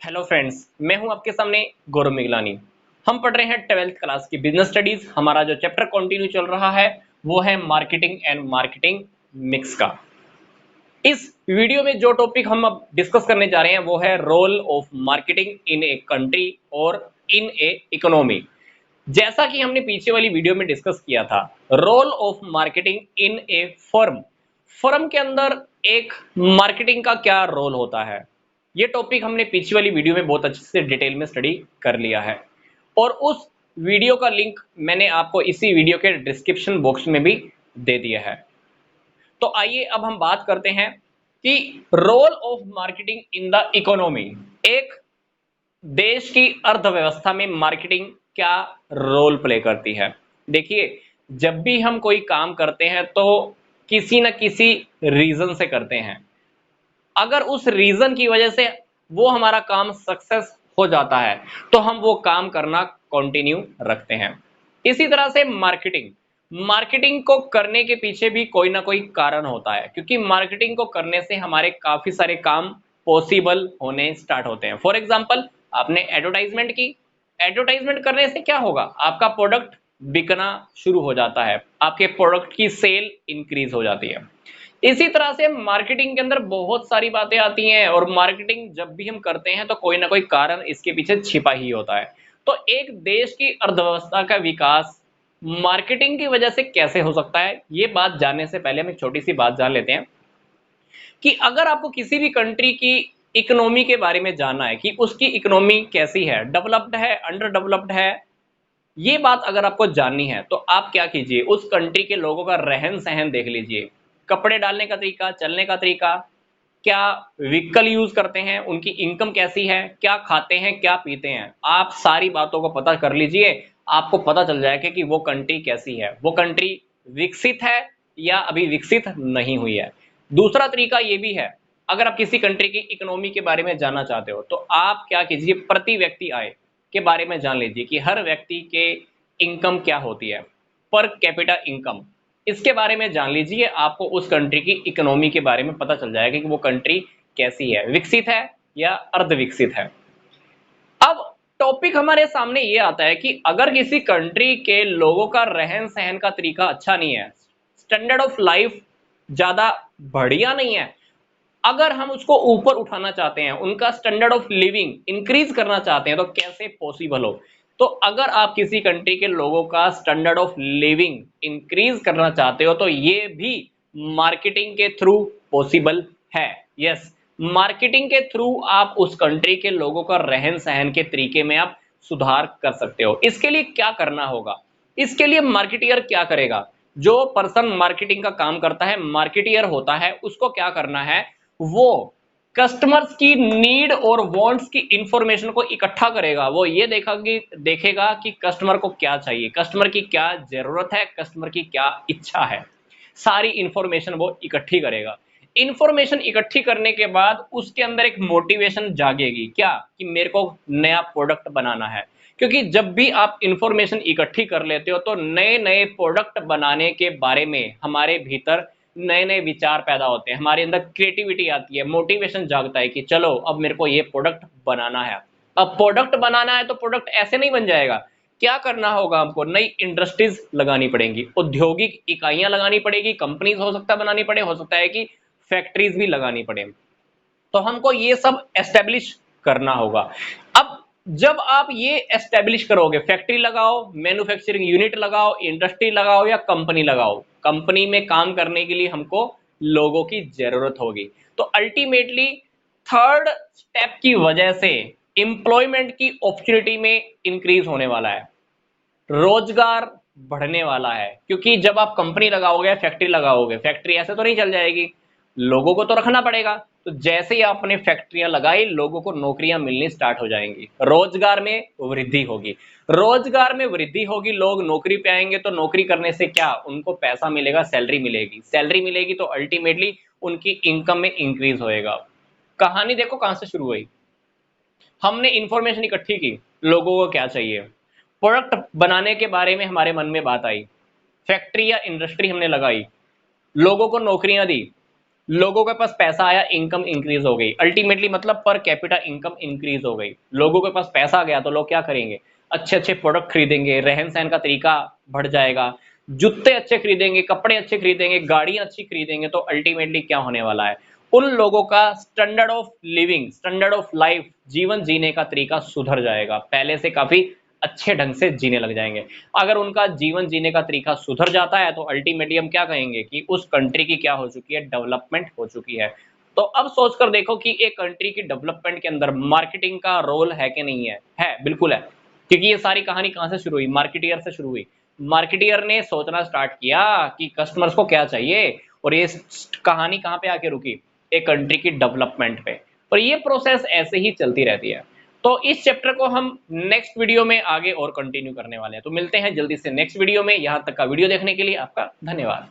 Hello friends, मैं हूं आपके सामने गौरव मिगलानी। हम पढ़ रहे हैं 12th क्लास की बिजनेस स्टडीज। हमारा जो चैप्टर कंटिन्यू चल रहा है वो है मार्केटिंग एंड मार्केटिंग मिक्स का। इस वीडियो में जो टॉपिक हम अब डिस्कस करने जा रहे हैं वो है role of marketing in a country और इन ए इकोनॉमी। जैसा कि हमने पीछे वाली वीडियो में डिस्कस किया था, role of marketing in a firm, firm के अंदर एक मार्केटिंग का क्या रोल होता है, ये टॉपिक हमने पिछली वाली वीडियो में बहुत अच्छे से डिटेल में स्टडी कर लिया है और उस वीडियो का लिंक मैंने आपको इसी वीडियो के डिस्क्रिप्शन बॉक्स में भी दे दिया है। तो आइए अब हम बात करते हैं कि role of marketing in the economy, एक देश की अर्थव्यवस्था में मार्केटिंग क्या रोल प्ले करती है। देखिए, जब भी हम कोई काम करते हैं तो किसी न किसी रीजन से करते हैं। अगर उस रीजन की वजह से वो हमारा काम सक्सेस हो जाता है तो हम वो काम करना कंटिन्यू रखते हैं। इसी तरह से मार्केटिंग, मार्केटिंग को करने के पीछे भी कोई ना कोई कारण होता है, क्योंकि मार्केटिंग को करने से हमारे काफी सारे काम पॉसिबल होने स्टार्ट होते हैं। फॉर एग्जांपल, आपने एडवर्टाइजमेंट की, एडवर्टाइजमेंट करने से क्या होगा, आपका प्रोडक्ट बिकना शुरू हो जाता है, आपके प्रोडक्ट की सेल इंक्रीज हो जाती है। इसी तरह से मार्केटिंग के अंदर बहुत सारी बातें आती हैं और मार्केटिंग जब भी हम करते हैं तो कोई ना कोई कारण इसके पीछे छिपा ही होता है। तो एक देश की अर्थव्यवस्था का विकास मार्केटिंग की वजह से कैसे हो सकता है, ये बात जानने से पहले हम एक छोटी सी बात जान लेते हैं कि अगर आपको किसी भी कंट्री की इकोनॉमी के बारे में जानना है कि उसकी इकोनॉमी कैसी है, डेवलप्ड है, अंडर डेवलप्ड है, ये बात अगर आपको जाननी है तो आप क्या कीजिए, उस कंट्री के लोगों का रहन सहन देख लीजिए, कपड़े डालने का तरीका, चलने का तरीका, क्या व्हीकल यूज करते हैं, उनकी इनकम कैसी है, क्या खाते हैं, क्या पीते हैं, आप सारी बातों को पता कर लीजिए। आपको पता चल जाएगा कि वो कंट्री कैसी है, वो कंट्री विकसित है या अभी विकसित नहीं हुई है। दूसरा तरीका ये भी है, अगर आप किसी कंट्री की इकोनॉमी के बारे में जानना चाहते हो तो आप क्या कीजिए, प्रति व्यक्ति आय के बारे में जान लीजिए कि हर व्यक्ति के इनकम क्या होती है, पर कैपिटा इनकम, इसके बारे में जान लीजिए। आपको उस कंट्री की इकोनॉमी के बारे में पता चल जाएगा कि वो कंट्री कैसी है, विकसित है या अर्ध विकसित है। अब टॉपिक हमारे सामने ये आता है कि अगर किसी कंट्री के लोगों का रहन सहन का तरीका अच्छा नहीं है, स्टैंडर्ड ऑफ लाइफ ज्यादा बढ़िया नहीं है, अगर हम उसको ऊपर उठाना चाहते हैं, उनका स्टैंडर्ड ऑफ लिविंग इंक्रीज करना चाहते हैं तो कैसे पॉसिबल हो। तो अगर आप किसी कंट्री के लोगों का स्टैंडर्ड ऑफ लिविंग इंक्रीज करना चाहते हो तो ये भी मार्केटिंग के थ्रू पॉसिबल है। यस, मार्केटिंग के थ्रू आप उस कंट्री के लोगों का रहन सहन के तरीके में आप सुधार कर सकते हो। इसके लिए क्या करना होगा, इसके लिए मार्केटियर क्या करेगा, जो पर्सन मार्केटिंग का काम करता है, मार्केटियर होता है, उसको क्या करना है, वो कस्टमर्स की नीड और वांट्स की इंफॉर्मेशन को इकट्ठा करेगा। वो ये देखेगा कि कस्टमर को क्या चाहिए, कस्टमर की क्या जरूरत है, कस्टमर की क्या इच्छा है, सारी इंफॉर्मेशन वो इकट्ठी करेगा। इंफॉर्मेशन इकट्ठी करने के बाद उसके अंदर एक मोटिवेशन जागेगी, क्या, कि मेरे को नया प्रोडक्ट बनाना है। क्योंकि जब भी आप इंफॉर्मेशन इकट्ठी कर लेते हो तो नए नए प्रोडक्ट बनाने के बारे में हमारे भीतर नए नए विचार पैदा होते हैं, हमारे अंदर क्रिएटिविटी आती है, मोटिवेशन जागता है कि चलो अब मेरे को ये प्रोडक्ट बनाना है। अब प्रोडक्ट बनाना है तो प्रोडक्ट ऐसे नहीं बन जाएगा, क्या करना होगा, हमको नई इंडस्ट्रीज लगानी पड़ेंगी, औद्योगिक इकाइयां लगानी पड़ेगी, कंपनीज हो सकता है बनानी पड़े, हो सकता है कि फैक्ट्रीज भी लगानी पड़े। तो हमको ये सब एस्टेब्लिश करना होगा। अब जब आप ये एस्टेब्लिश करोगे, फैक्ट्री लगाओ, मैन्युफैक्चरिंग यूनिट लगाओ, इंडस्ट्री लगाओ या कंपनी लगाओ, कंपनी में काम करने के लिए हमको लोगों की जरूरत होगी। तो अल्टीमेटली थर्ड स्टेप की वजह से एम्प्लॉयमेंट की अपॉर्चुनिटी में इंक्रीज होने वाला है, रोजगार बढ़ने वाला है। क्योंकि जब आप कंपनी लगाओगे, फैक्ट्री लगाओगे, फैक्ट्री ऐसे तो नहीं चल जाएगी, लोगों को तो रखना पड़ेगा। तो जैसे ही आपने फैक्ट्रियां लगाई, लोगों को नौकरियां मिलनी स्टार्ट हो जाएंगी, रोजगार में वृद्धि होगी, रोजगार में वृद्धि होगी, लोग नौकरी पे आएंगे, तो नौकरी करने से क्या, उनको पैसा मिलेगा, सैलरी मिलेगी, सैलरी मिलेगी तो अल्टीमेटली उनकी इनकम में इंक्रीज होएगा। कहानी देखो कहां से शुरू हुई, हमने इंफॉर्मेशन इकट्ठी की, लोगों को क्या चाहिए, प्रोडक्ट बनाने के बारे में हमारे मन में बात आई, फैक्ट्री या इंडस्ट्री हमने लगाई, लोगों को नौकरियां दी, लोगों के पास पैसा आया, इनकम इंक्रीज हो गई, अल्टीमेटली मतलब पर कैपिटा इनकम इंक्रीज हो गई। लोगों के पास पैसा आ गया तो लोग क्या करेंगे, अच्छे अच्छे प्रोडक्ट खरीदेंगे, रहन सहन का तरीका बढ़ जाएगा, जूते अच्छे खरीदेंगे, कपड़े अच्छे खरीदेंगे, गाड़ियां अच्छी खरीदेंगे, तो अल्टीमेटली क्या होने वाला है, उन लोगों का standard of living, standard of life, जीवन जीने का तरीका सुधर जाएगा, पहले से काफी अच्छे ढंग से जीने लग जाएंगे। अगर उनका जीवन जीने का तरीका सुधर जाता है तो अल्टीमेटली हम क्या कहेंगे कि उस कंट्री की क्या हो चुकी है, डेवलपमेंट हो चुकी है। तो अब सोचकर देखो कि एक कंट्री की डेवलपमेंट के अंदर मार्केटिंग का रोल है कि नहीं है? है, बिल्कुल है। क्योंकि ये सारी कहानी कहां से शुरू हुई, मार्केटियर से शुरू हुई। मार्केटियर ने सोचना स्टार्ट किया कि कस्टमर्स को क्या चाहिए, और ये कहानी कहां पे आके रुकी, एक कंट्री की डेवलपमेंट पे। और ये प्रोसेस ऐसे ही चलती रहती है। तो इस चैप्टर को हम नेक्स्ट वीडियो में आगे और कंटिन्यू करने वाले हैं। तो मिलते हैं जल्दी से नेक्स्ट वीडियो में। यहां तक का वीडियो देखने के लिए आपका धन्यवाद।